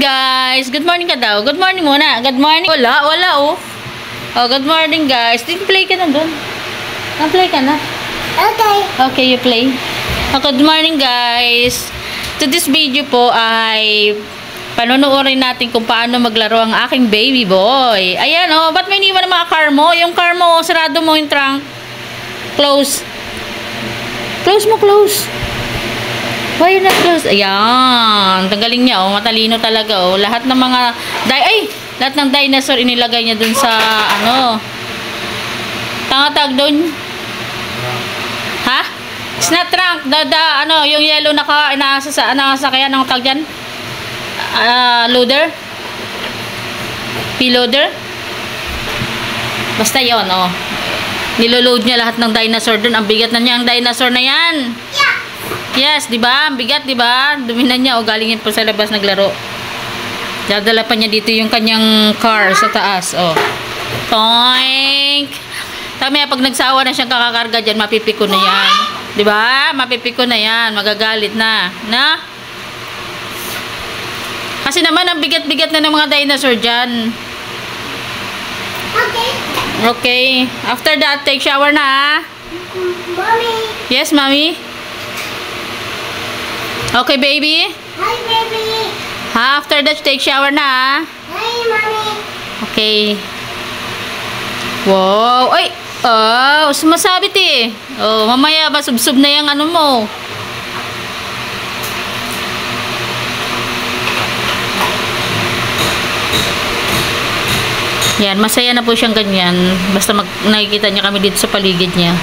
guys. Good morning ka daw. Good morning muna. Good morning. Wala oh. Oh, good morning guys. Play ka na doon. Play ka na. Okay. Okay, you play. Oh, good morning guys. To this video po ay panonoodin natin kung paano maglaro ang aking baby boy. Ayan oh, ba't may iniwan ng mga car mo? Yung car mo, sarado mo yung trunk. Close. Close mo, close. Why not close? Ayan. Tanggalin niya, oh. Matalino talaga, oh. Lahat ng mga lahat ng dinosaur inilagay niya dun sa, tangatag dun. Ha? It's not trunk. Yung yellow na nakasakyan ng tag dyan. Loader. P-loader. Basta yun, oh. Niloload niya lahat ng dinosaur dun. Ang bigat na niya ang dinosaur na yan. Yes, di ba? Bigat, di ba? Duminan niya o galingin po sa labas naglaro. Dadala pa niya dito yung kanyang car sa taas, oh. Toink. Tama, pag nagsawa na siyang kakakarga diyan, mapipiko na 'yan. Di ba? Mapipiko na 'yan, magagalit na. Na? Kasi naman ang bigat-bigat na ng mga dinosaur diyan. Okay. Okay. After that, take shower na, ha? Mommy. Yes, mommy. Okay, baby? Hi, baby. After that, take shower na, ha? Hi, mommy. Okay. Wow. Ay! Oh, sumasabit eh. Oh, mamaya ba subsub na yung ano mo. Yan, masaya na po siyang ganyan. Basta nakikita niya kami dito sa paligid niya.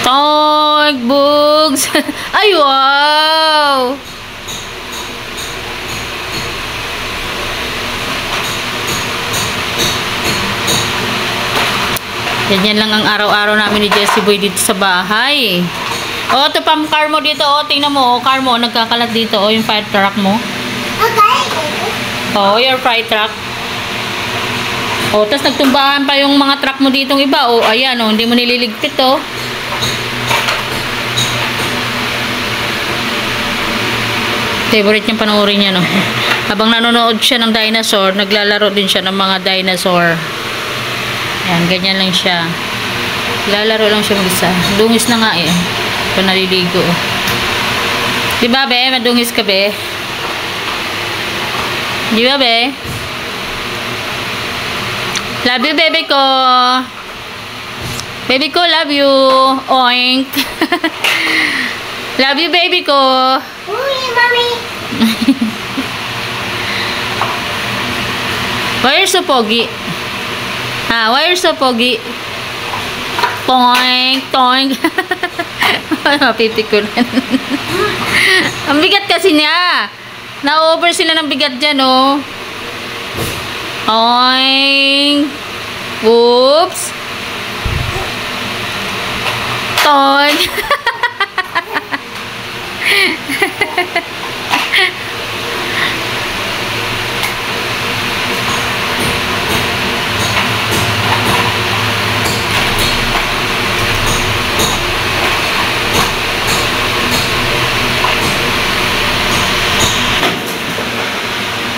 Toink, bugs! Ay, wow! Ganyan lang ang araw-araw namin ni Jessie Boy dito sa bahay. Oh, ito pa car mo dito. Oh, tingnan mo. Oh, car mo. Nagkakalat dito. Oh, yung fire truck mo. Okay. Oh, your fire truck. Oh, tapos nagtumbahan pa yung mga truck mo ditong iba. Oh, ayan. Oh, hindi mo nililigpit, oh. Favorite niyang panoorin niya, no? Habang nanonood siya ng dinosaur, naglalaro din siya ng mga dinosaur. Yan, ganyan lang siya. Lalaro lang siya mag-isa. Dungis na nga eh. Ito naliligo. Diba, be? Madungis ka, be? Diba, be? Love you, baby ko. Baby ko, love you. Oink. Love you, baby ko. Uy, mommy. Why are you so pogi? Why are you so pogi? Toink, toink. Mapipikulan. Ang bigat kasi niya. Na-over sila ng bigat dyan, oh. Toink. Oops. Toink.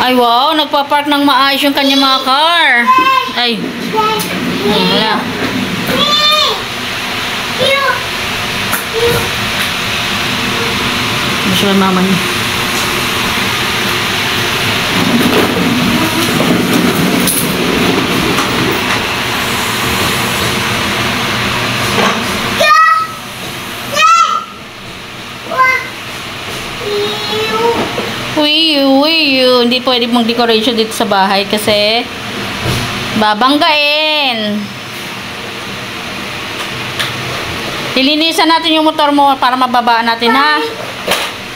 Ay, wow. Nagpa-park ng maayos yung kanyang mga car. Ay. Wala. Masya ang mama niya. Hindi pwede mong decoration dito sa bahay kasi babanggain. Lilinisan natin yung motor mo para mababaan natin, ha?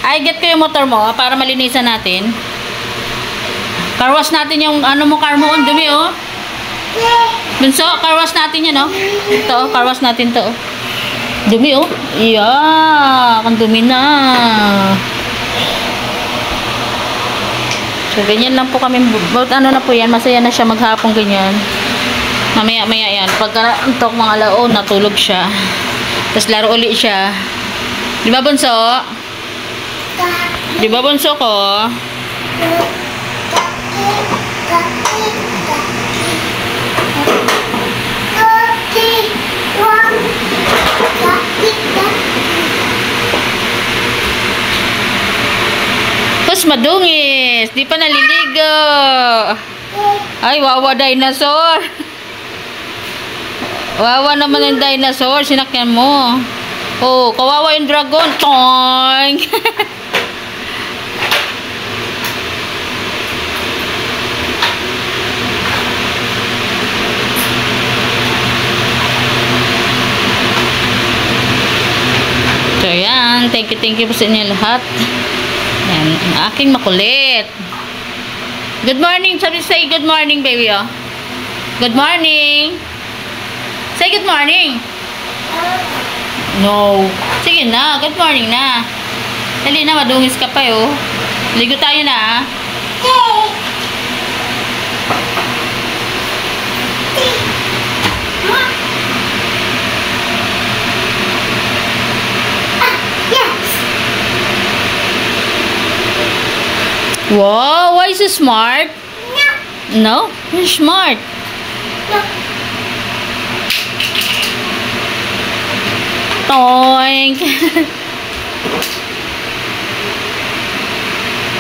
Ay, get ko yung motor mo para malinisan natin. Car wash natin yung ano mo, car mo. Ang dumi, oh. Bunso, car wash natin yan, oh. Ito, car wash natin to, oh. Dumi, oh. Yeah, ang dumi na. So, ganyan lang po kami. Ano na po yan, masaya na siya maghapong ganyan. Mamaya-maya yan. Pagka antok mga alaon, natulog siya. Tapos laro uli siya. Di ba, bunso? Di ba, bunso ko? Sus, madungis. Di pa naliligo. Ay, wawa dinosaur. Wawa naman yung dinosaur. Sinakyan mo. Oh, kawawa yung dragon. Toing! So, yan. Thank you po sa inyo lahat. Yan. Ang aking makulit. Good morning. Say good morning, baby, oh. Good morning. Say good morning. No. Sige na. Good morning na. Dali na. Madungis ka pa, oh. Ligo tayo na, ah. Wow, why is he smart? No, you're smart. Toink.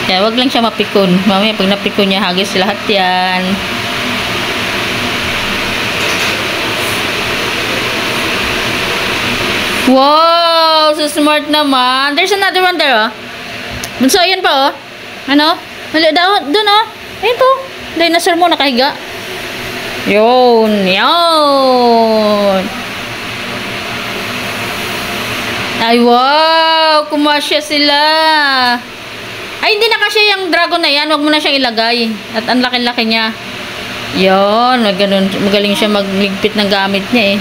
Kaya wag lang siya mapikon. Mamaya pag napikon niya, hagis lahat yan. Wow, so smart naman. There's another one there, oh. Bunso, yan pa, oh. Ano? Wala daw, doon, oh. Ayun po. Dinosaur mo nakahiga. Yun, yun. Ay, wow. Kumasya sila. Ay, hindi na kasi yung dragon na yan. Huwag mo na siyang ilagay. At ang laki-laki niya. Yun. Magaling siya magligpit ng gamit niya, eh.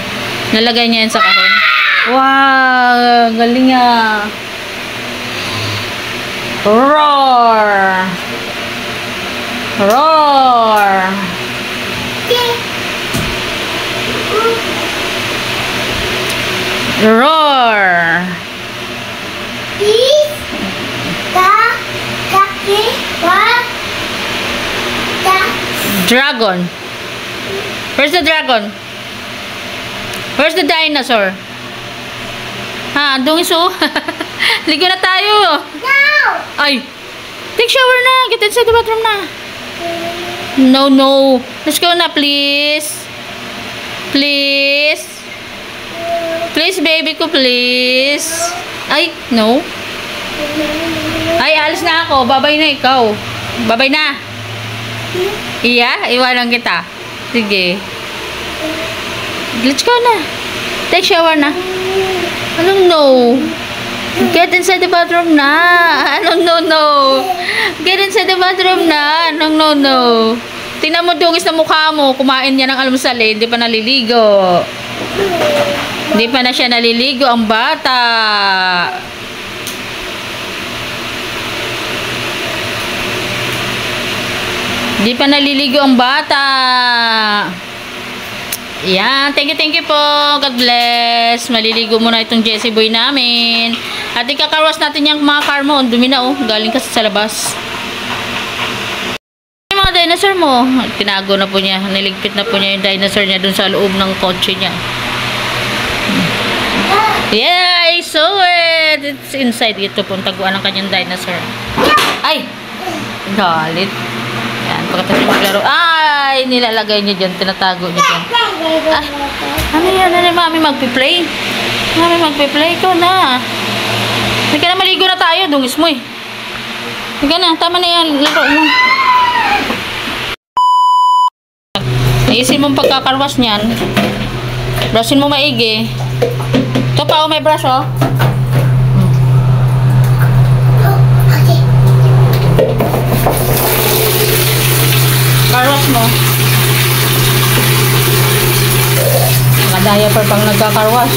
Nalagay niya yan sa kahon. Wow. Galing niya. Roar! Roar! Roar! Dragon. Where's the dragon? Where's the dinosaur? Ha, andong iso. Ligo na tayo. Ay, take shower na. Get inside the bathroom na. No, no. Let's go na, please. Please. Please, baby ko, please. Ay, no. Ay, alis na ako. Babay na ikaw. Babay na. Iya, iwanan kita. Sige. Let's go na. Take shower na. Anong no? Get inside the bathroom na. Anong no? Get inside the bathroom na. Anong no? Tingnan mo dungis na mukha mo. Kumain niya ng almusal, eh. Hindi pa naliligo. Hindi pa na siya naliligo ang bata. Hindi pa naliligo ang bata. Yan, thank you po. God bless. Maliligo muna itong Jessie boy namin. At ikakarwas natin yung mga car mo. Dumi na, oh. Galing kasi sa labas. Yung mga dinosaur mo. Tinago na po niya. Niligpit na po niya yung dinosaur niya dun sa loob ng kotse niya. Yeah, I saw it. It's inside. Ito po, taguan ng kanyang dinosaur. Ay! Galit. Yan, pagkatapos yung maglaro. Ay, nilalagay niya dyan. Tinatago niya dyan. Ah, ano yan? Ano, mami magpiplay? Mami magpiplay ko na. Hindi ka na, maligo na tayo. Dungis mo, eh. Hindi ka na. Tama na yan. Laro mo. Naisin mong pagkakarwas niyan. Brushin mo maigi. Ito pa, oh, may brush, oh. Karwas mo. Naka-diaper pang nagkakarwas.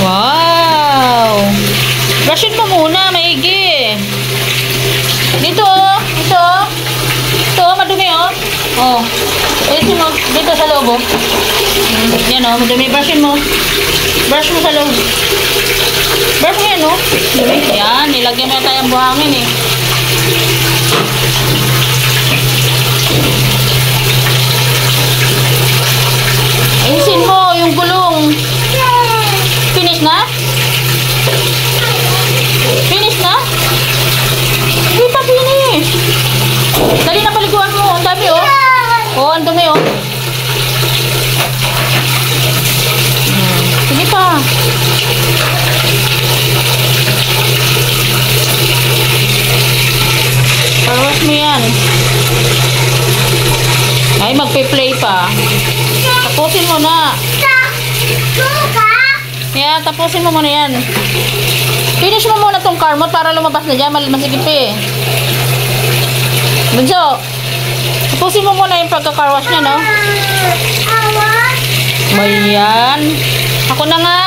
Wow! Brushin mo muna, maigi. Dito, oh. Ito, oh. Ito, oh, madumi, oh. Oh. Ito mo, dito sa loob, oh. Yan, oh, madumi. Brushin mo. Brush mo sa loob. Brush mo yan, oh. Dumi. Yan, nilagyan mo tayong buhangin, eh. Ayusin mo yung gulong. Finish na? Oh, ang dumi oh. Sige pa. Carwash mo yan. Ay, magpe-play pa. Tapusin mo na. Yeah, tapusin mo muna yan. Finish mo muna tong car mo para lumabas na dyan. Masigip eh. Bunso, tapusin mo muna yung pagka-carwash niya, no? Ayan. Ako na nga.